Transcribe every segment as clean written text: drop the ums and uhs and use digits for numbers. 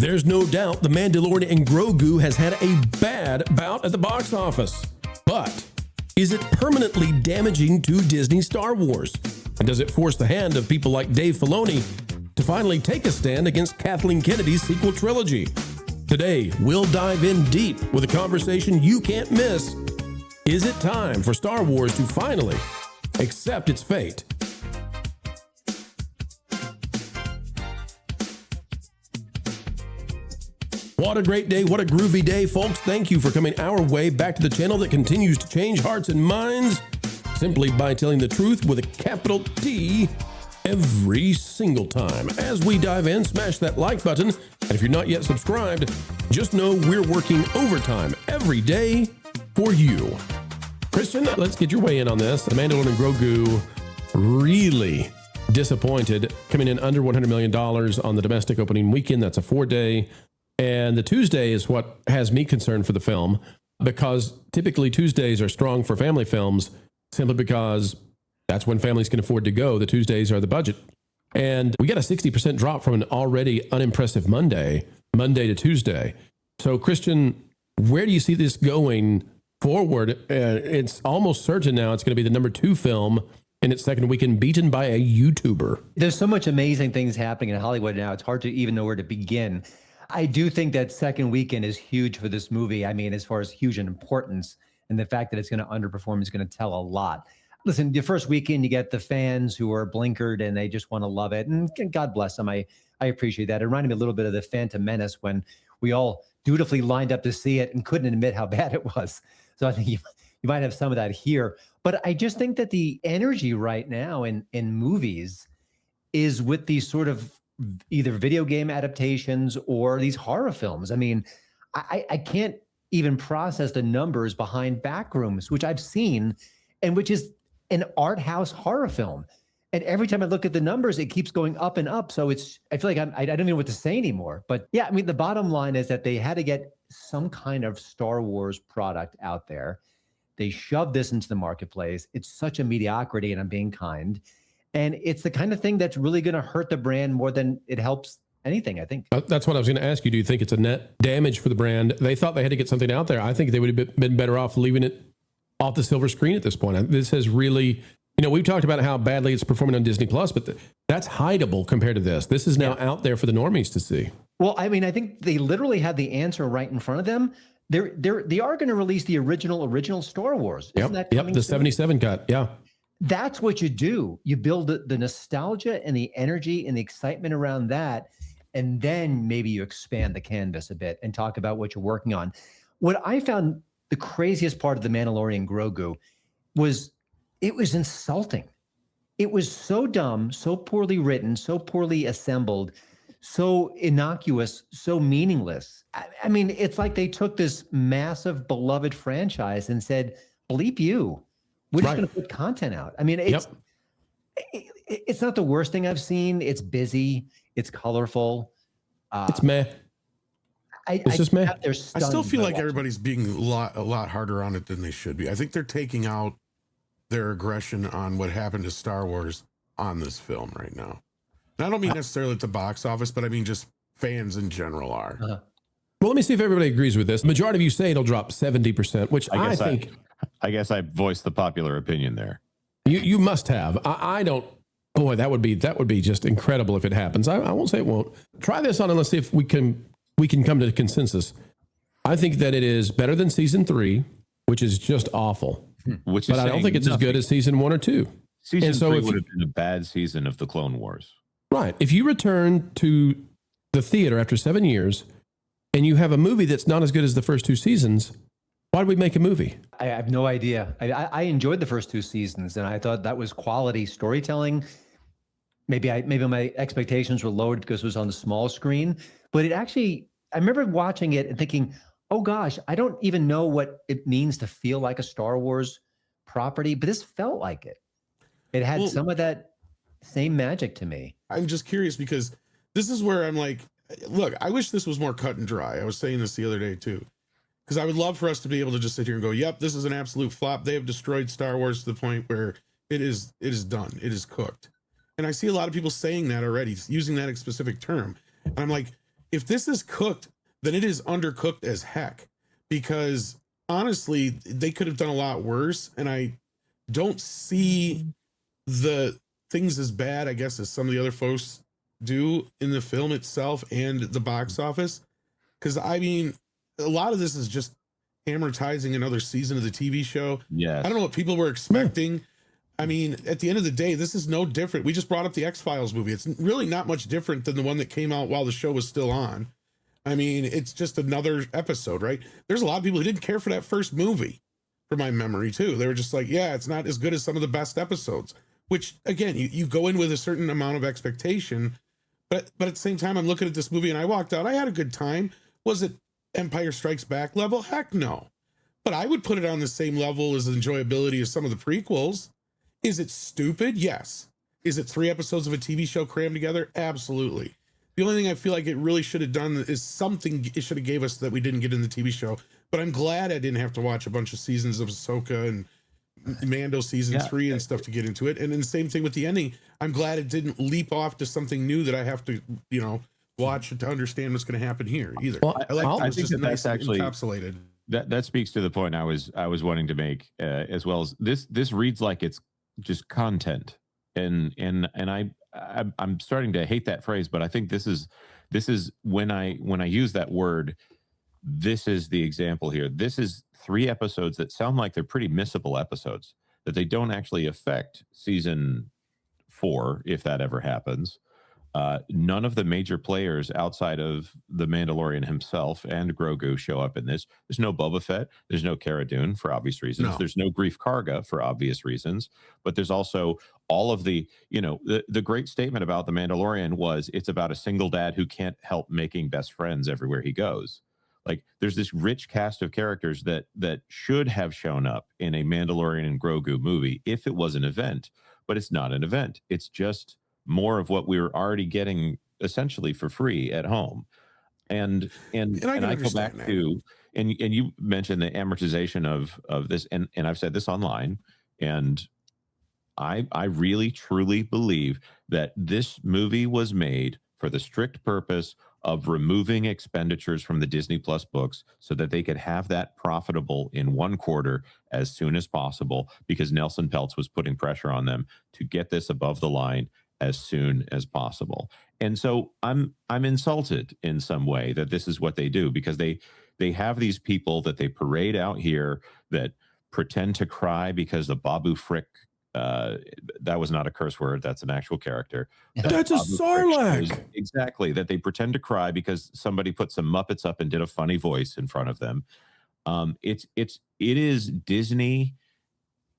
There's no doubt the Mandalorian and Grogu has had a bad bout at the box office. But is it permanently damaging to Disney Star Wars? And does it force the hand of people like Dave Filoni to finally take a stand against Kathleen Kennedy's sequel trilogy? Today, we'll dive in deep with a conversation you can't miss. Is it time for Star Wars to finally accept its fate? What a great day. What a groovy day, folks. Thank you for coming our way back to the channel that continues to change hearts and minds simply by telling the truth with a capital T every single time. As we dive in, smash that like button. And if you're not yet subscribed, just know we're working overtime every day for you. Christian, let's get your way in on this. The Mandalorian and Grogu really disappointed, coming in under $100 million on the domestic opening weekend. That's a 4-day. And the Tuesday is what has me concerned for the film, because typically Tuesdays are strong for family films simply because that's when families can afford to go. The Tuesdays are the budget. And we got a 60% drop from an already unimpressive Monday to Tuesday. So Christian, where do you see this going forward? It's almost certain now it's going to be the number 2 film in its second weekend, beaten by a YouTuber. There's so much amazing things happening in Hollywood now. It's hard to even know where to begin. I do think that second weekend is huge for this movie. I mean, as far as huge in importance, and the fact that it's going to underperform is going to tell a lot. Listen, the first weekend, you get the fans who are blinkered and they just want to love it. And God bless them. I appreciate that. It reminded me a little bit of the Phantom Menace when we all dutifully lined up to see it and couldn't admit how bad it was. So I think you might have some of that here. But I just think that the energy right now in movies is with these sort of either video game adaptations or these horror films. I mean, I can't even process the numbers behind Backrooms, which I've seen, and which is an art house horror film. And every time I look at the numbers, it keeps going up and up. So I feel like I don't know what to say anymore. But yeah, I mean, the bottom line is that they had to get some kind of Star Wars product out there. They shoved this into the marketplace. It's such a mediocrity, and I'm being kind. And it's the kind of thing that's really going to hurt the brand more than it helps anything, I think. That's what I was going to ask you. Do you think it's a net damage for the brand? They thought they had to get something out there. I think they would have been better off leaving it off the silver screen at this point. This has really, we've talked about how badly it's performing on Disney Plus, but that's hideable compared to this. This is now out there for the normies to see. Well, I mean, I think they literally had the answer right in front of them. They are going to release the original Star Wars. Isn't that coming the soon? 77 cut. Yeah. That's what you do. You build the nostalgia and the energy and the excitement around that. And then maybe you expand the canvas a bit and talk about what you're working on. What I found the craziest part of the Mandalorian and Grogu was it was insulting. It was so dumb, so poorly written, so poorly assembled, so innocuous, so meaningless. I mean, it's like they took this massive beloved franchise and said, bleep you. We're just going to put content out. I mean, it's not the worst thing I've seen. It's busy. It's colorful. It's meh. It's just meh. I still feel like everybody's being a lot harder on it than they should be. I think they're taking out their aggression on what happened to Star Wars on this film right now. And I don't mean necessarily at the box office, but I mean just fans in general are. Well, let me see if everybody agrees with this. The majority of you say it'll drop 70%, which I think... I guess I voiced the popular opinion there. You must have. I don't. Boy, that would be just incredible if it happens. I won't say it won't. Try this on and let's see if we can come to a consensus. I think that it is better than season 3, which is just awful. But I don't think it's as good as season 1 or 2. Season 3 would have been a bad season of the Clone Wars. Right. If you return to the theater after 7 years and you have a movie that's not as good as the first 2 seasons, why did we make a movie? I have no idea. I enjoyed the first 2 seasons, and I thought that was quality storytelling. Maybe my expectations were lowered because it was on the small screen, but I remember watching it and thinking, oh gosh, I don't even know what it means to feel like a Star Wars property, but this felt like it. It had some of that same magic to me. I'm just curious because this is where I'm like, look, I wish this was more cut and dry. I was saying this the other day too. Because I would love for us to be able to just sit here and go, yep, this is an absolute flop. They have destroyed Star Wars to the point where it is done. It is cooked. And I see a lot of people saying that already, using that specific term. And I'm like, if this is cooked, then it is undercooked as heck, because honestly, they could have done a lot worse. And I don't see the things as bad, I guess, as some of the other folks do in the film itself and the box office. Because I mean, a lot of this is just amortizing another season of the TV show. Yeah. I don't know what people were expecting. I mean, at the end of the day, this is no different. We just brought up the X-Files movie. It's really not much different than the one that came out while the show was still on. I mean, it's just another episode, right? There's a lot of people who didn't care for that first movie, from my memory too. They were just like, yeah, it's not as good as some of the best episodes, which again, you go in with a certain amount of expectation, but at the same time, I'm looking at this movie and I walked out, I had a good time. Was it Empire Strikes Back level? Heck no. But I would put it on the same level as enjoyability as some of the prequels. Is it stupid? Yes. Is it 3 episodes of a TV show crammed together? Absolutely. The only thing I feel like it really should have done is something it should have gave us that we didn't get in the TV show. But I'm glad I didn't have to watch a bunch of seasons of Ahsoka and Mando season 3 and stuff to get into it. And then the same thing with the ending. I'm glad it didn't leap off to something new that I have to, watch to understand what's going to happen here either. Well, I think just that's actually encapsulated. That speaks to the point I was wanting to make, as well as this reads like it's just content, and I'm starting to hate that phrase, but I think this is when I use that word, this is the example here. This is 3 episodes that sound like they're pretty missable episodes, that they don't actually affect season 4 if that ever happens. None of the major players outside of the Mandalorian himself and Grogu show up in this. There's no Boba Fett. There's no Cara Dune for obvious reasons. No. There's no Grief Karga for obvious reasons. But there's also all of the, the great statement about the Mandalorian was it's about a single dad who can't help making best friends everywhere he goes. Like there's this rich cast of characters that should have shown up in a Mandalorian and Grogu movie if it was an event, but it's not an event. It's just more of what we were already getting essentially for free at home. And I go back to, and you mentioned the amortization of this, and I've said this online, and I really truly believe that this movie was made for the strict purpose of removing expenditures from the Disney Plus books so that they could have that profitable in 1 quarter as soon as possible, because Nelson Peltz was putting pressure on them to get this above the line as soon as possible. And so I'm insulted in some way that this is what they do, because they have these people that they parade out here that pretend to cry because the Babu Frick, that was not a curse word, that's an actual character. That's a Sarlacc. Exactly, that they pretend to cry because somebody put some Muppets up and did a funny voice in front of them. It is Disney,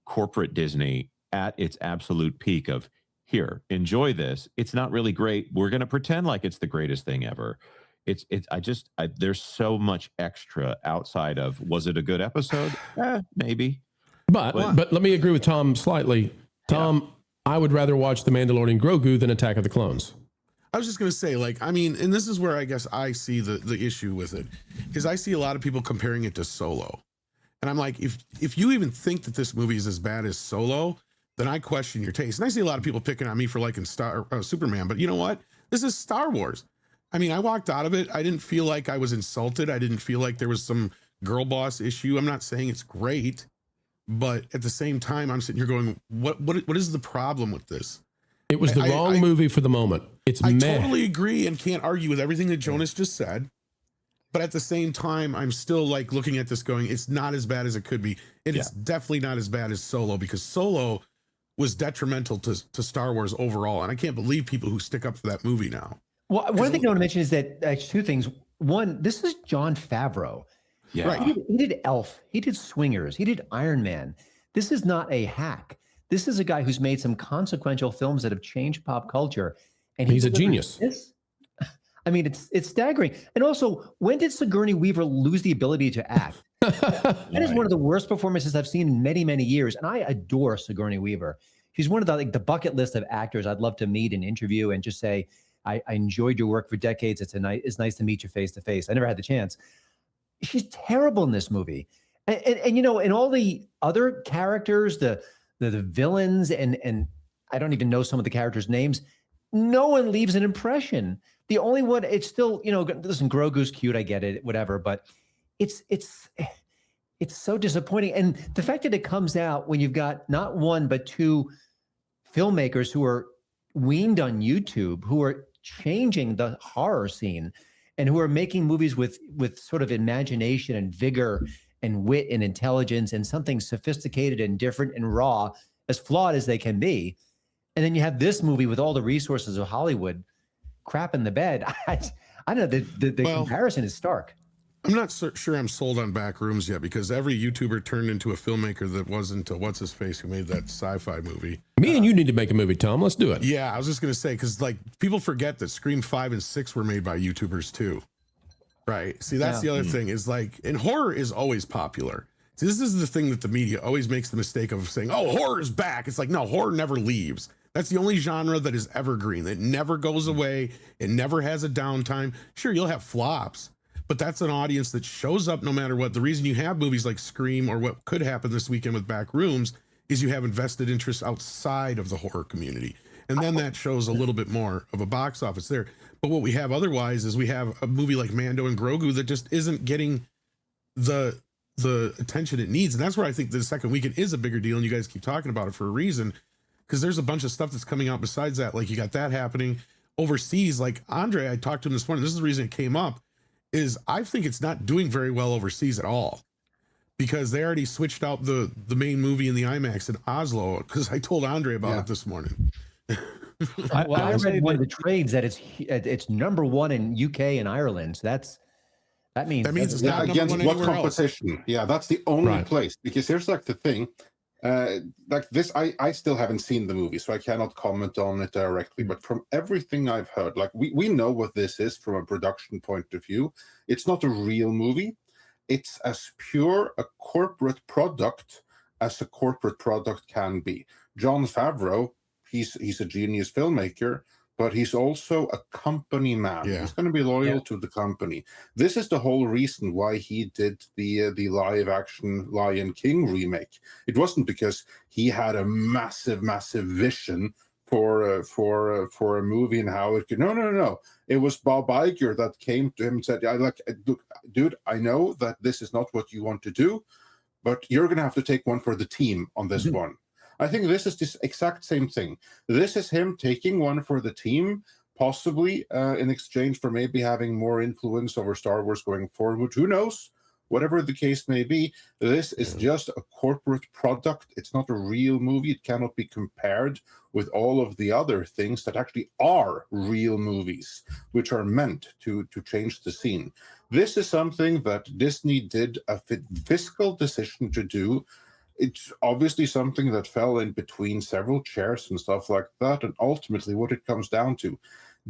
corporate Disney at its absolute peak of, here, enjoy this. It's not really great. We're going to pretend like it's the greatest thing ever. There's so much extra outside of, was it a good episode? Maybe. But let me agree with Tom slightly. Tom, I would rather watch The Mandalorian Grogu than Attack of the Clones. I was just going to say, and this is where I guess I see the issue with it, is I see a lot of people comparing it to Solo. And I'm like, if you even think that this movie is as bad as Solo, then I question your taste. And I see a lot of people picking on me for liking Superman, but you know what? This is Star Wars. I mean, I walked out of it. I didn't feel like I was insulted. I didn't feel like there was some girl boss issue. I'm not saying it's great, but at the same time, I'm sitting here going, what is the problem with this? It was the wrong movie for the moment. I totally agree and can't argue with everything that Jonas just said. But at the same time, I'm still like looking at this going, it's not as bad as it could be. It's definitely not as bad as Solo, because Solo was detrimental to Star Wars overall. And I can't believe people who stick up for that movie now. Well, one thing I want to mention is that 2 things. One, this is Jon Favreau. Yeah. Right. He did Elf. He did Swingers. He did Iron Man. This is not a hack. This is a guy who's made some consequential films that have changed pop culture. And he's a genius. This. I mean, it's staggering. And also, when did Sigourney Weaver lose the ability to act? That is one of the worst performances I've seen in many, many years. And I adore Sigourney Weaver. She's one of the bucket list of actors I'd love to meet and interview and just say, I enjoyed your work for decades. It's nice to meet you face to face. I never had the chance. She's terrible in this movie. And all the other characters, the villains, and I don't even know some of the characters' names, no one leaves an impression. The only one, it's still, listen, Grogu's cute, I get it, whatever, but it's so disappointing. And the fact that it comes out when you've got not one, but two filmmakers who are weaned on YouTube, who are changing the horror scene and who are making movies with sort of imagination and vigor and wit and intelligence and something sophisticated and different and raw, as flawed as they can be. And then you have this movie with all the resources of Hollywood crap in the bed. I don't know. The comparison is stark. I'm not sure I'm sold on Backrooms yet, because every YouTuber turned into a filmmaker that wasn't what's his face who made that sci-fi movie. Me and you need to make a movie, Tom. Let's do it. Yeah, I was just gonna say, because like people forget that Scream 5 and 6 were made by YouTubers too. Right. See, that's the other thing is like, and horror is always popular. See, this is the thing that the media always makes the mistake of saying, oh, horror is back. It's like, no, horror never leaves. That's the only genre that is evergreen. It never goes away. It never has a downtime. Sure, you'll have flops, but that's an audience that shows up no matter what. The reason you have movies like Scream, or what could happen this weekend with Backrooms, is you have invested interests outside of the horror community. And then that shows a little bit more of a box office there. But what we have otherwise is we have a movie like Mando and Grogu that just isn't getting the attention it needs. And that's where I think the second weekend is a bigger deal. And you guys keep talking about it for a reason, because there's a bunch of stuff that's coming out besides that. Like you got that happening overseas. Like Andre, I talked to him this morning. This is the reason it came up, is I think it's not doing very well overseas at all, because they already switched out the main movie in the IMAX in Oslo. Because I told Andre about it this morning. I read one of the trades that it's number one in UK and Ireland. So that means it's not against what competition else. Yeah, that's the only place, because here's like the thing, like this, I still haven't seen the movie, so I cannot comment on it directly, but from everything I've heard, like we know what this is from a production point of view. It's not a real movie. It's as pure a corporate product as a corporate product can be. Jon Favreau, he's a genius filmmaker, but he's also a company man. He's going to be loyal to the company. This is the whole reason why he did the live action Lion King remake. It wasn't because he had a massive vision for a movie and how it could. No. It was Bob Iger that came to him and said, "Look, dude, I know that this is not what you want to do, but you're going to have to take one for the team on this one." I think this is this exact same thing. This is him taking one for the team, possibly in exchange for maybe having more influence over Star Wars going forward. Who knows? Whatever the case may be, this is just a corporate product. It's not a real movie. It cannot be compared with all of the other things that actually are real movies, which are meant to change the scene. This is something that Disney did a fiscal decision to do. It's obviously something that fell in between several chairs and stuff like that. And ultimately what it comes down to,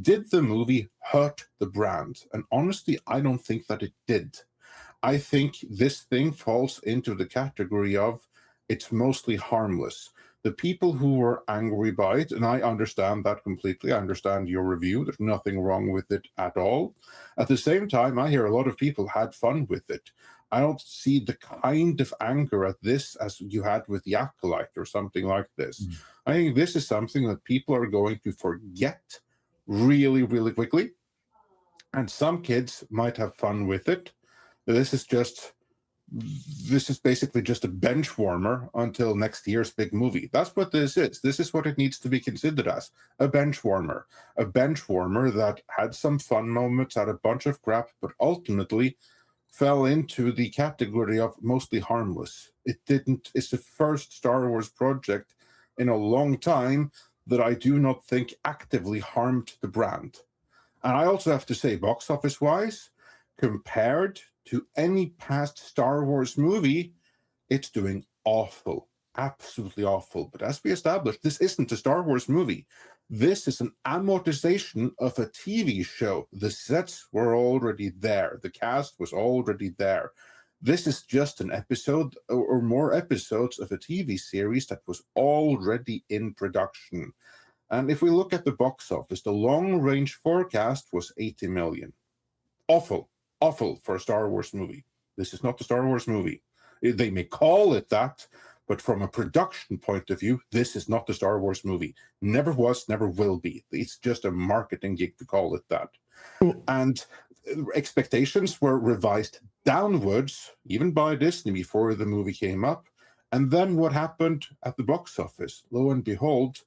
did the movie hurt the brand? And honestly, I don't think that it did. I think this thing falls into the category of it's mostly harmless. The people who were angry by it, and I understand that completely. I understand your review. There's nothing wrong with it at all. At the same time, I hear a lot of people had fun with it. I don't see the kind of anger at this as you had with The Acolyte or something like this. I think this is something that people are going to forget really, really quickly. And some kids might have fun with it. This is basically just a bench warmer until next year's big movie. That's what this is. This is what it needs to be considered as, a bench warmer. A bench warmer that had some fun moments, had a bunch of crap, but ultimately fell into the category of mostly harmless. It didn't. It's the first Star Wars project in a long time that I do not think actively harmed the brand. And I also have to say, box office wise, compared to any past Star Wars movie, it's doing awful, absolutely awful. But as we established, this isn't a Star Wars movie. This is an amortization of a TV show. The sets were already there. The cast was already there. This is just an episode or more episodes of a TV series that was already in production. And if we look at the box office, the long-range forecast was 80 million. Awful for a Star Wars movie. This is not a Star Wars movie. They may call it that, But from a production point of view, this is not the Star Wars movie. Never was, never will be. It's just a marketing gig to call it that. And expectations were revised downwards, even by Disney, before the movie came up. And then what happened at the box office? Lo and behold,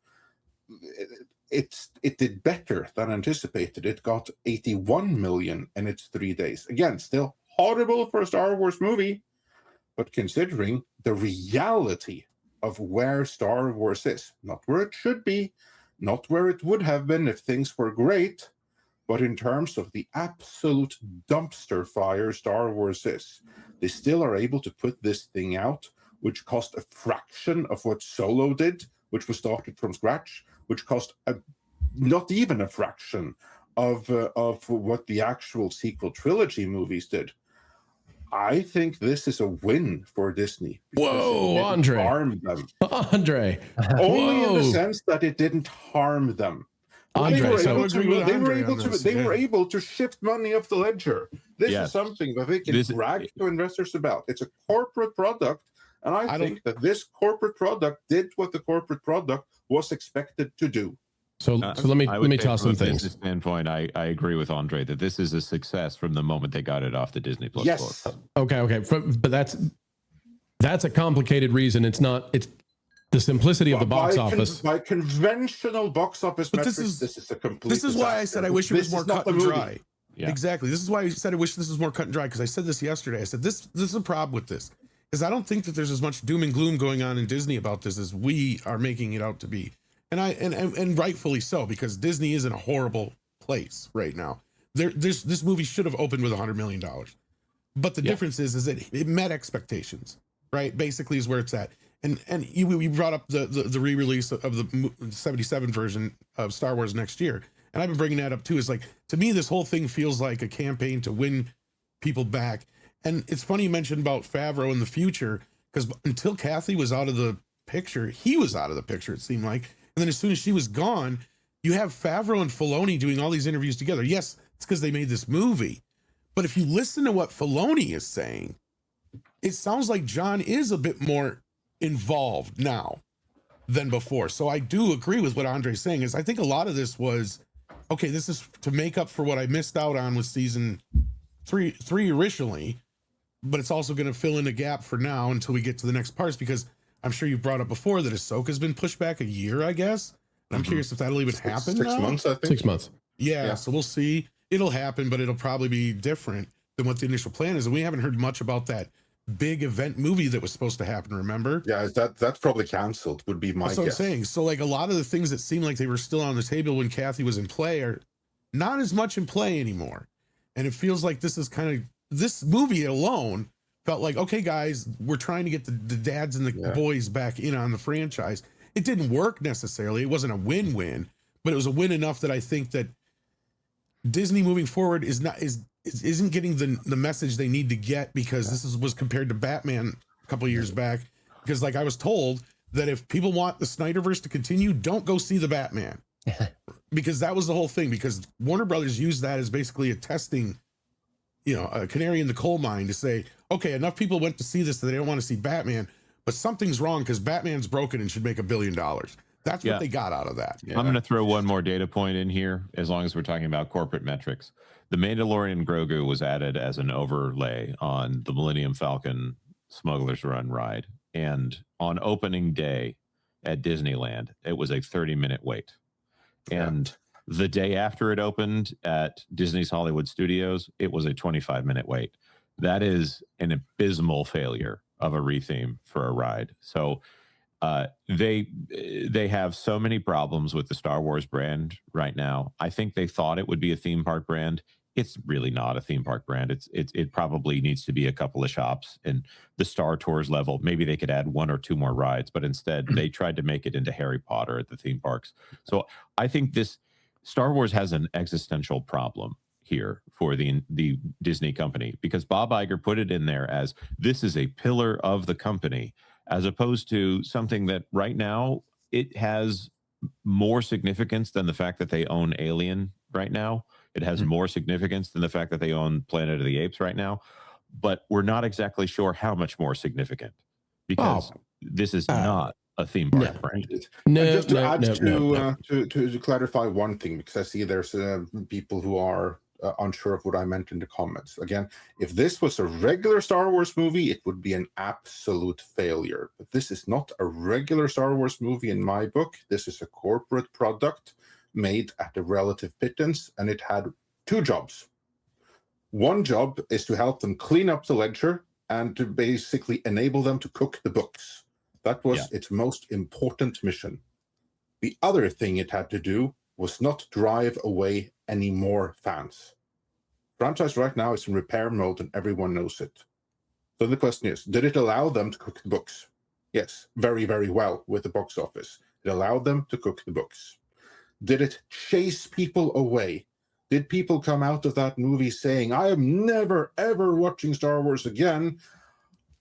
it did better than anticipated. It got 81 million in its 3 days. Again, still horrible for a Star Wars movie, but considering the reality of where Star Wars is, not where it should be, not where it would have been if things were great, but in terms of the absolute dumpster fire Star Wars is, they still are able to put this thing out, which cost a fraction of what Solo did, which was started from scratch, which cost not even a fraction of what the actual sequel trilogy movies did. I think this is a win for Disney. Whoa, Andre. Harm them. Andre. Only in the Whoa. sense that it didn't harm them. Andre, They were so- able to shift money off the ledger. This Yes. is something that they can brag to investors about. It's a corporate product, and I think that this corporate product did what the corporate product was expected to do. So let me toss some things. From a standpoint, I agree with Andre that this is a success from the moment they got it off the Disney Plus. Yes. book. Okay. But that's a complicated reason. It's the simplicity of the box office. By conventional box office But metrics, this this is a complete This is why I said I wish it was This more is not cut the and movie. dry. Yeah. Exactly. This is why I said I wish this was more cut and dry, because I said this yesterday. I said this is a problem with this, because I don't think that there's as much doom and gloom going on in Disney about this as we are making it out to be, and rightfully so, because Disney is in a horrible place right now. This movie should have opened with $100 million, but the difference is that it met expectations, right? Basically, is where it's at. And we brought up the re-release of the 77 version of Star Wars next year. And I've been bringing that up too. Is like, to me, this whole thing feels like a campaign to win people back. And it's funny you mentioned about Favreau in the future, because until Kathy was out of the picture, he was out of the picture, it seemed like. And then as soon as she was gone, you have Favreau and Filoni doing all these interviews together. Yes, it's because they made this movie. But if you listen to what Filoni is saying, it sounds like John is a bit more involved now than before. So I do agree with what Andre's saying. Is I think a lot of this was, okay, this is to make up for what I missed out on with season three originally, but it's also going to fill in a gap for now until we get to the next parts, because I'm sure you've brought up before that Ahsoka's been pushed back a year, I guess. And I'm curious if that'll even happen 6 now. months, I think. 6 months. Yeah, so we'll see. It'll happen, but it'll probably be different than what the initial plan is. And we haven't heard much about that big event movie that was supposed to happen, remember? Yeah, that's probably canceled, would be my That's what I'm guess. saying. So like a lot of the things that seemed like they were still on the table when Kathy was in play are not as much in play anymore. And it feels like this is kind of, this movie alone felt like, okay, guys, we're trying to get the dads and the boys back in on the franchise. It didn't work necessarily. It wasn't a win-win, but it was a win enough that I think that Disney moving forward isn't getting the message they need to get, because this was compared to Batman a couple of years back. Because like I was told that if people want the Snyderverse to continue, don't go see the Batman. Because that was the whole thing, because Warner Brothers used that as basically a testing, a canary in the coal mine to say, okay, enough people went to see this that they don't want to see Batman, but something's wrong because Batman's broken and should make $1 billion. That's what they got out of that. I'm going to throw one more data point in here, as long as we're talking about corporate metrics. The Mandalorian and Grogu was added as an overlay on the Millennium Falcon Smuggler's Run ride. And on opening day at Disneyland, it was a 30-minute wait. And the day after it opened at Disney's Hollywood Studios, it was a 25-minute wait. That is an abysmal failure of a retheme for a ride. So they have so many problems with the Star Wars brand right now. I think they thought it would be a theme park brand. It's really not a theme park brand. It probably needs to be a couple of shops and the Star Tours level. Maybe they could add 1 or 2 more rides, but instead they tried to make it into Harry Potter at the theme parks. So I think this Star Wars has an existential problem here for the Disney company, because Bob Iger put it in there as this is a pillar of the company, as opposed to something that right now it has more significance than the fact that they own Alien right now. It has more significance than the fact that they own Planet of the Apes right now, but we're not exactly sure how much more significant, because this is not a theme park brand. And just to add to clarify one thing, because I see there's people who are unsure of what I meant in the comments. Again, if this was a regular Star Wars movie, it would be an absolute failure. But this is not a regular Star Wars movie in my book. This is a corporate product made at a relative pittance, and it had two jobs. One job is to help them clean up the ledger and to basically enable them to cook the books. That was its most important mission. The other thing it had to do was not drive away any more fans. Franchise right now is in repair mode and everyone knows it. So the question is, did it allow them to cook the books? Yes, very, very well with the box office. It allowed them to cook the books. Did it chase people away? Did people come out of that movie saying, I am never, ever watching Star Wars again?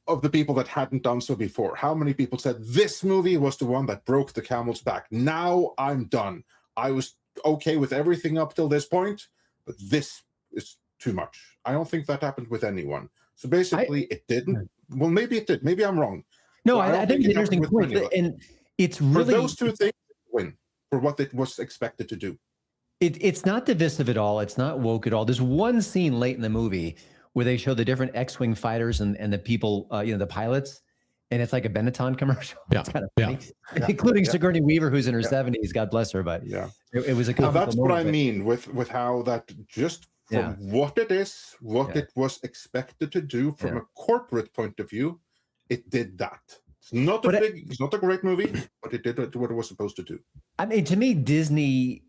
Of the people that hadn't done so before, how many people said, this movie was the one that broke the camel's back? Now I'm done. I was okay with everything up till this point, but this is too much. I don't think that happened with anyone. So basically, it didn't. Well, maybe it did. Maybe I'm wrong. No, I think it's an interesting point. And it's really... For those two things, win for what it was expected to do. It's not divisive at all. It's not woke at all. There's one scene late in the movie where they show the different X-Wing fighters and the people, the pilots, and it's like a Benetton commercial. Yeah, it's kind of funny, including Sigourney Weaver, who's in her 70s. God bless her, but it was a. Well, that's what I mean with how that just from what it is, what it was expected to do from a corporate point of view, it did that. It's not it's not a great movie, but it did what it was supposed to do. I mean, to me, Disney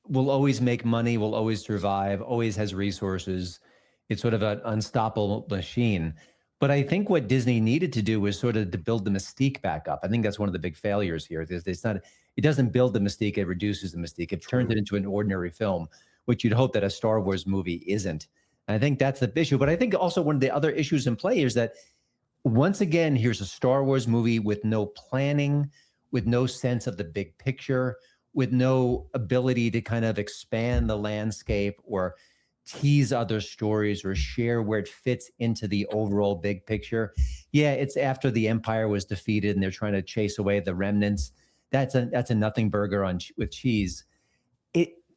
will always make money, will always survive, always has resources. It's sort of an unstoppable machine. But I think what Disney needed to do was sort of to build the mystique back up. I think that's one of the big failures here. It doesn't build the mystique, it reduces the mystique. It turns it into an ordinary film, which you'd hope that a Star Wars movie isn't. And I think that's the issue. But I think also one of the other issues in play is that once again, here's a Star Wars movie with no planning, with no sense of the big picture, with no ability to kind of expand the landscape or tease other stories or share where it fits into the overall big picture. Yeah, it's after the Empire was defeated and they're trying to chase away the remnants. That's a nothing burger with cheese.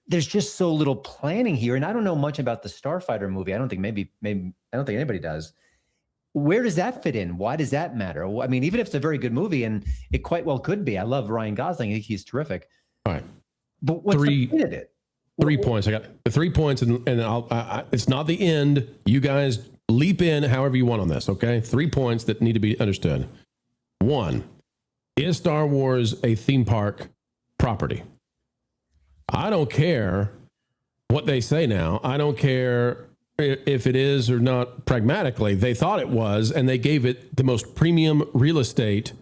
There's just so little planning here, and I don't know much about the Starfighter movie. I don't think I don't think anybody does. Where does that fit in? Why does that matter? I mean, even if it's a very good movie, and it quite well could be. I love Ryan Gosling. I think he's terrific. All right, but what's the point of it? 3 points. I got 3 points, and it's not the end. You guys leap in however you want on this, okay? 3 points that need to be understood. 1, is Star Wars a theme park property? I don't care what they say now. I don't care if it is or not pragmatically. They thought it was, and they gave it the most premium real estate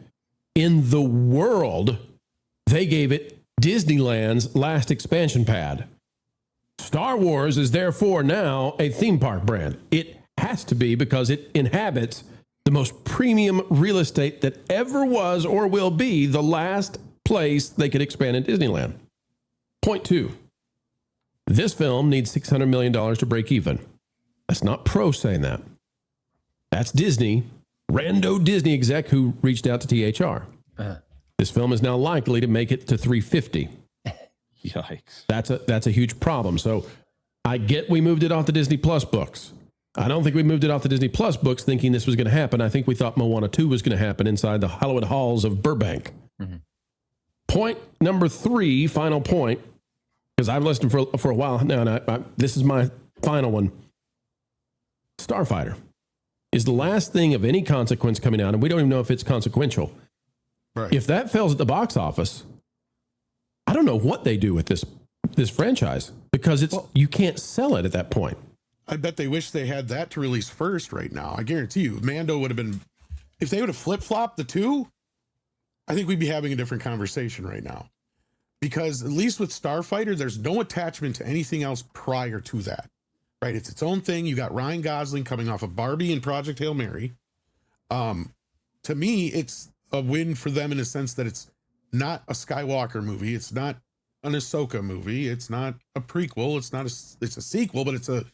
in the world. They gave it Disneyland's last expansion pad. Star Wars is therefore now a theme park brand. It has to be because it inhabits the most premium real estate that ever was or will be the last place they could expand in Disneyland. Point 2, this film needs $600 million to break even. That's not pro saying that. That's Disney, rando Disney exec who reached out to THR. This film is now likely to make it to 350. Yikes. That's a huge problem. So I get we moved it off the Disney Plus books. I don't think we moved it off the Disney Plus books thinking this was going to happen. I think we thought Moana 2 was going to happen inside the hallowed halls of Burbank. Mm-hmm. Point number 3, final point, because I've listened for a while now, and this is my final one. Starfighter is the last thing of any consequence coming out, and we don't even know if it's consequential. Right. If that fails at the box office, I don't know what they do with this franchise, because you can't sell it at that point. I bet they wish they had that to release first right now. I guarantee you, Mando would have been, if they would have flip-flopped the two, I think we'd be having a different conversation right now. Because at least with Starfighter, there's no attachment to anything else prior to that. Right? It's its own thing. You got Ryan Gosling coming off of Barbie and Project Hail Mary. To me, it's a win for them in a sense that it's not a Skywalker movie. It's not an Ahsoka movie. It's not a prequel. It's a sequel, but it's a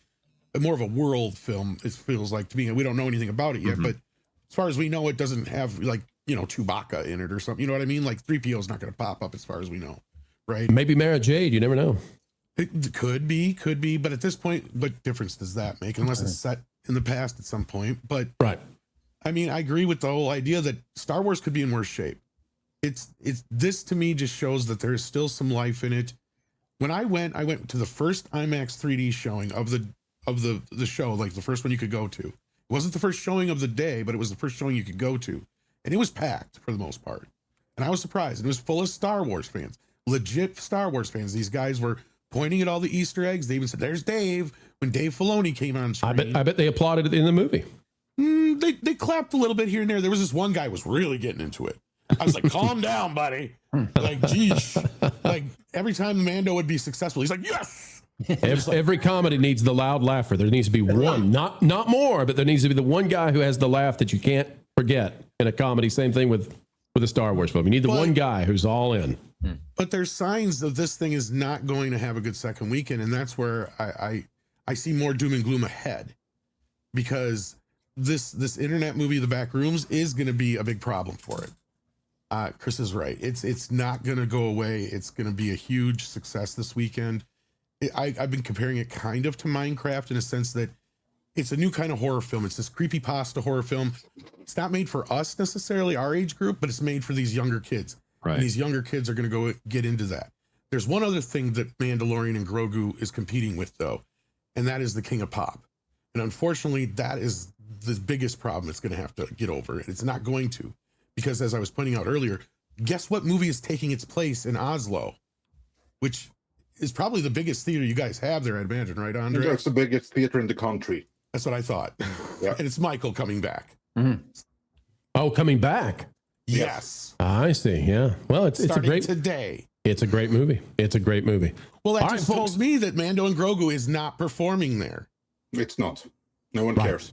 more of a world film. It feels like to me. We don't know anything about it yet, but as far as we know, it doesn't have like Chewbacca in it or something. You know what I mean? Like 3PO is not going to pop up as far as we know, right? Maybe Mara Jade. You never know. It could be. But at this point, what difference does that make? Unless it's set in the past at some point. But Right. I mean, I agree with the whole idea that Star Wars could be in worse shape. This to me just shows that there is still some life in it. When I went to the first IMAX 3D showing of the show, like the first one you could go to. It wasn't the first showing of the day, but it was the first showing you could go to. And it was packed for the most part. And I was surprised. It was full of Star Wars fans, legit Star Wars fans. These guys were pointing at all the Easter eggs. They even said, "There's Dave," when Dave Filoni came on screen. I bet they applauded it in the movie. They clapped a little bit here and there. There was this one guy who was really getting into it. I was like, "Calm down, buddy." Like, geez. Like every time Mando would be successful, he's like, "Yes." Every comedy needs the loud laugher. There needs to be one, not more, but there needs to be the one guy who has the laugh that you can't forget in a comedy. Same thing with a Star Wars film. You need the one guy who's all in. But there's signs that this thing is not going to have a good second weekend, and that's where I see more doom and gloom ahead, because this internet movie, The Back Rooms, is going to be a big problem for it. Chris is right. It's not going to go away. It's going to be a huge success this weekend. I've been comparing it kind of to Minecraft in a sense that it's a new kind of horror film. It's this creepypasta horror film. It's not made for us necessarily, our age group, but it's made for these younger kids. Right. And these younger kids are going to go get into that. There's one other thing that Mandalorian and Grogu is competing with, though, and that is the King of Pop. And unfortunately, that is the biggest problem it's going to have to get over. It's not going to, because as I was pointing out earlier, guess what movie is taking its place in Oslo, which is probably the biggest theater you guys have there, I'd imagine, right, Andre? It's the biggest theater in the country. That's what I thought. Yeah. And it's Michael coming back. Mm-hmm. Oh, coming back. Yes. I see. Yeah. Well, it's a Starting great today. It's a great movie. It's a great movie. Well, that All just right, tells me that Mando and Grogu is not performing there. It's not. No one Right. cares.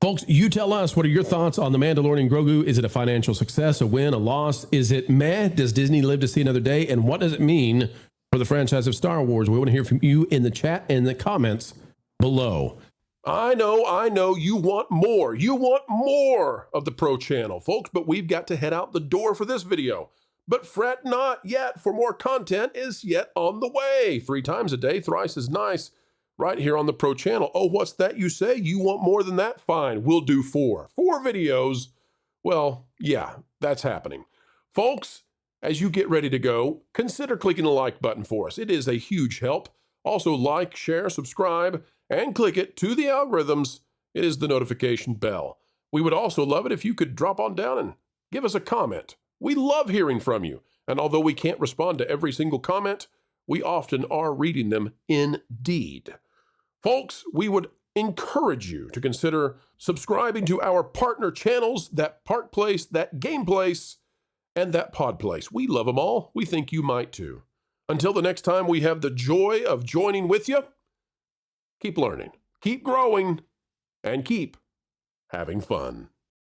Folks, you tell us, what are your thoughts on The Mandalorian and Grogu? Is it a financial success, a win, a loss? Is it meh? Does Disney live to see another day? And what does it mean for the franchise of Star Wars? We want to hear from you in the chat and the comments below. I know you want more. You want more of the Pro Channel, folks, but we've got to head out the door for this video. But fret not yet, for more content is yet on the way. 3 times a day, thrice is nice, right here on the Pro Channel. Oh, what's that you say? You want more than that? Fine, we'll do 4. 4 videos. Well, yeah, that's happening. Folks, as you get ready to go, consider clicking the like button for us. It is a huge help. Also, like, share, subscribe, and click it to the algorithms. It is the notification bell. We would also love it if you could drop on down and give us a comment. We love hearing from you. And although we can't respond to every single comment, we often are reading them indeed. Folks, we would encourage you to consider subscribing to our partner channels, that Park Place, that Game Place, and that Pod Place. We love them all. We think you might too. Until the next time we have the joy of joining with you, keep learning, keep growing, and keep having fun.